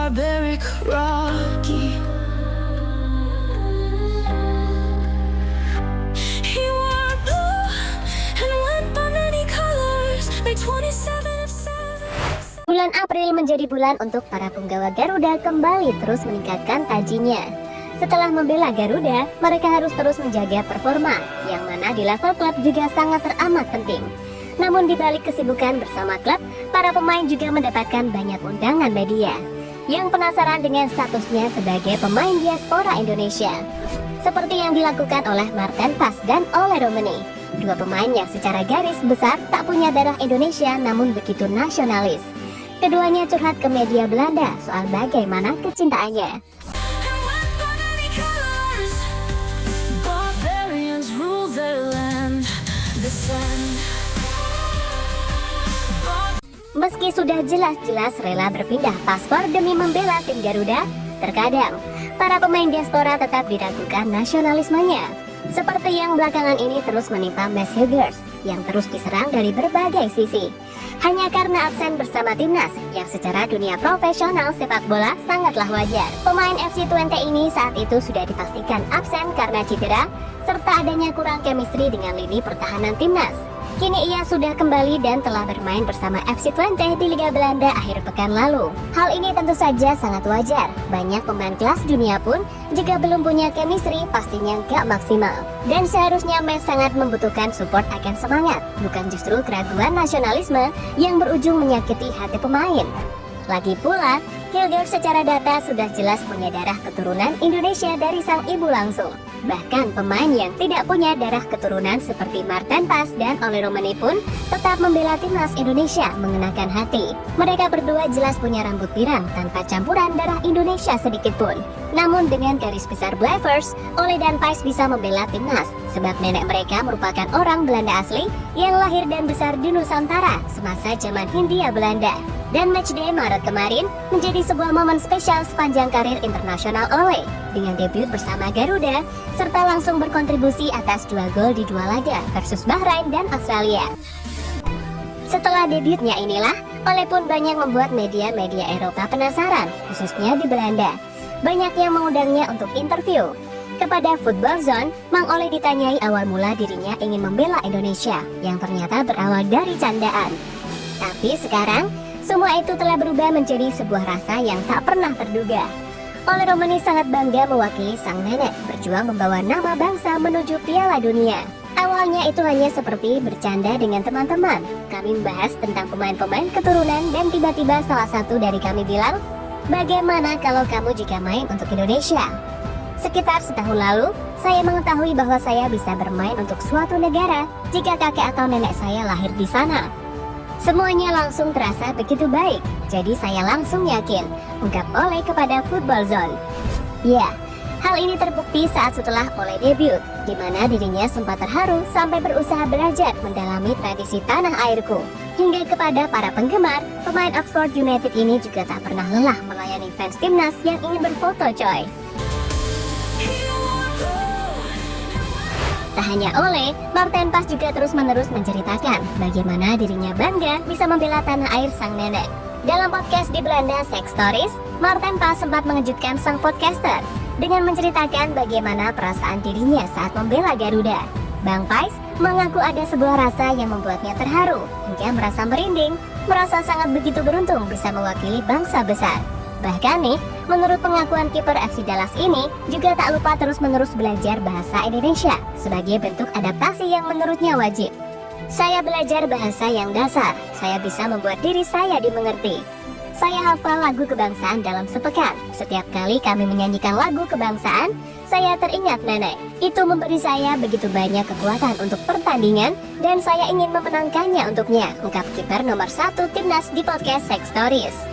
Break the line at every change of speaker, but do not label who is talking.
barbaric Rocky. He wore blue and went by many colors, made 27 of 7.
Bulan April menjadi bulan untuk para punggawa Garuda kembali terus meningkatkan tajinya. Setelah membela Garuda, mereka harus terus menjaga performa, yang mana di level klub juga sangat teramat penting. Namun di balik kesibukan bersama klub, para pemain juga mendapatkan banyak undangan media yang penasaran dengan statusnya sebagai pemain diaspora Indonesia. Seperti yang dilakukan oleh Maarten Pas dan Ole Romani, dua pemain yang secara garis besar tak punya darah Indonesia namun begitu nasionalis. Keduanya curhat ke media Belanda soal bagaimana kecintaannya.
Barbarians rule their land, the sun.
Meski sudah jelas-jelas rela berpindah paspor demi membela tim Garuda, terkadang para pemain diaspora tetap diragukan nasionalismenya. Seperti yang belakangan ini terus menimpa Mads Huijgers yang terus diserang dari berbagai sisi. Hanya karena absen bersama timnas yang secara dunia profesional sepak bola sangatlah wajar. Pemain FC Twente ini saat itu sudah dipastikan absen karena cedera serta adanya kurang chemistry dengan lini pertahanan timnas. Kini ia sudah kembali dan telah bermain bersama FC Twente di Liga Belanda akhir pekan lalu. Hal ini tentu saja sangat wajar. Banyak pemain kelas dunia pun jika belum punya chemistry pastinya gak maksimal. Dan seharusnya Mads sangat membutuhkan support akan semangat, bukan justru keraguan nasionalisme yang berujung menyakiti hati pemain. Lagi pula, Huijgers secara data sudah jelas punya darah keturunan Indonesia dari sang ibu langsung. Bahkan pemain yang tidak punya darah keturunan seperti Maarten Pas dan Ole Romani pun tetap membela timnas Indonesia mengenakan hati. Mereka berdua jelas punya rambut pirang tanpa campuran darah Indonesia sedikit pun. Namun dengan garis besar Blijvers, Ole dan Pas bisa membela timnas sebab nenek mereka merupakan orang Belanda asli yang lahir dan besar di Nusantara semasa zaman Hindia Belanda. Dan matchday Maret kemarin menjadi sebuah momen spesial sepanjang karir internasional Ole dengan debut bersama Garuda serta langsung berkontribusi atas 2 gol di 2 laga versus Bahrain dan Australia. Setelah debutnya inilah, Ole pun banyak membuat media-media Eropa penasaran, khususnya di Belanda. Banyak yang mengundangnya untuk interview. Kepada Football Zone, Mang Ole ditanyai awal mula dirinya ingin membela Indonesia yang ternyata berawal dari candaan. Tapi sekarang, semua itu telah berubah menjadi sebuah rasa yang tak pernah terduga. Ole Romani sangat bangga mewakili sang nenek berjuang membawa nama bangsa menuju Piala Dunia. Awalnya itu hanya seperti bercanda dengan teman-teman. Kami membahas tentang pemain-pemain keturunan dan tiba-tiba salah satu dari kami bilang, "Bagaimana kalau kamu jika main untuk Indonesia?" Sekitar setahun lalu, saya mengetahui bahwa saya bisa bermain untuk suatu negara jika kakek atau nenek saya lahir di sana. Semuanya langsung terasa begitu baik, jadi saya langsung yakin, ungkap Ole kepada Football Zone. Ya, hal ini terbukti saat setelah Ole debut, di mana dirinya sempat terharu sampai berusaha belajar mendalami tradisi tanah airku. Hingga kepada para penggemar, pemain Oxford United ini juga tak pernah lelah melayani fans timnas yang ingin berfoto coy. Tak hanya Ole, Maarten Pas juga terus-menerus menceritakan bagaimana dirinya bangga bisa membela tanah air sang nenek. Dalam podcast di Belanda Sex Stories, Maarten Pas sempat mengejutkan sang podcaster dengan menceritakan bagaimana perasaan dirinya saat membela Garuda. Bang Pais mengaku ada sebuah rasa yang membuatnya terharu hingga merasa merinding, merasa sangat begitu beruntung bisa mewakili bangsa besar. Bahkan nih, menurut pengakuan kiper FC Dallas ini, juga tak lupa terus-menerus belajar bahasa Indonesia sebagai bentuk adaptasi yang menurutnya wajib. Saya belajar bahasa yang dasar, saya bisa membuat diri saya dimengerti. Saya hafal lagu kebangsaan dalam sepekan. Setiap kali kami menyanyikan lagu kebangsaan, saya teringat nenek. Itu memberi saya begitu banyak kekuatan untuk pertandingan, dan saya ingin memenangkannya untuknya, ungkap kiper nomor 1 timnas di podcast Sex Stories.